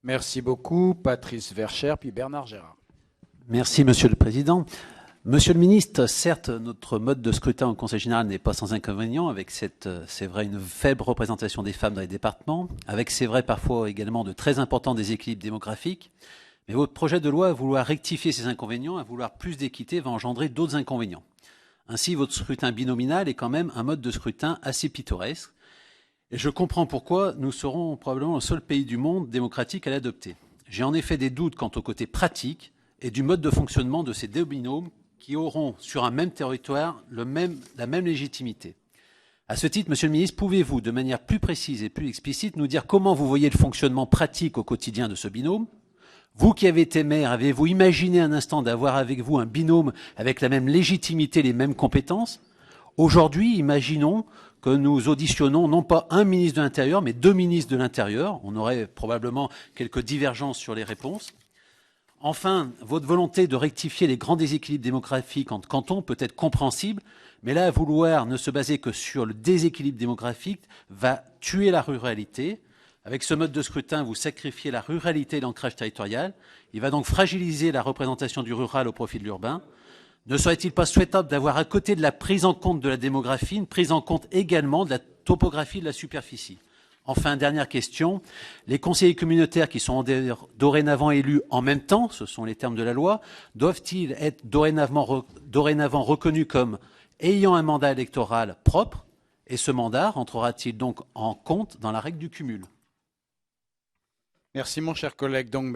Merci beaucoup. Patrice Vercher, puis Bernard Gérard. Merci, Monsieur le Président. Monsieur le Ministre, certes, notre mode de scrutin au Conseil général n'est pas sans inconvénients, avec c'est vrai, une faible représentation des femmes dans les départements, avec, c'est vrai, parfois également de très importants déséquilibres démographiques. Mais votre projet de loi, à vouloir rectifier ces inconvénients, à vouloir plus d'équité, va engendrer d'autres inconvénients. Ainsi, votre scrutin binominal est quand même un mode de scrutin assez pittoresque. Et je comprends pourquoi nous serons probablement le seul pays du monde démocratique à l'adopter. J'ai en effet des doutes quant au côté pratique et du mode de fonctionnement de ces deux binômes qui auront sur un même territoire la même légitimité. À ce titre, Monsieur le Ministre, pouvez-vous, de manière plus précise et plus explicite, nous dire comment vous voyez le fonctionnement pratique au quotidien de ce binôme ? Vous qui avez été maire, avez-vous imaginé un instant d'avoir avec vous un binôme avec la même légitimité, les mêmes compétences ? Aujourd'hui, imaginons que nous auditionnons non pas un ministre de l'Intérieur, mais deux ministres de l'Intérieur. On aurait probablement quelques divergences sur les réponses. Enfin, votre volonté de rectifier les grands déséquilibres démographiques entre cantons peut être compréhensible, mais là, vouloir ne se baser que sur le déséquilibre démographique va tuer la ruralité. Avec ce mode de scrutin, vous sacrifiez la ruralité et l'ancrage territorial. Il va donc fragiliser la représentation du rural au profit de l'urbain. Ne serait-il pas souhaitable d'avoir à côté de la prise en compte de la démographie, une prise en compte également de la topographie de la superficie ? Enfin, dernière question, les conseillers communautaires qui sont dorénavant élus en même temps, ce sont les termes de la loi, doivent-ils être dorénavant reconnus comme ayant un mandat électoral propre ? Et ce mandat rentrera-t-il donc en compte dans la règle du cumul ? Merci mon cher collègue. Donc,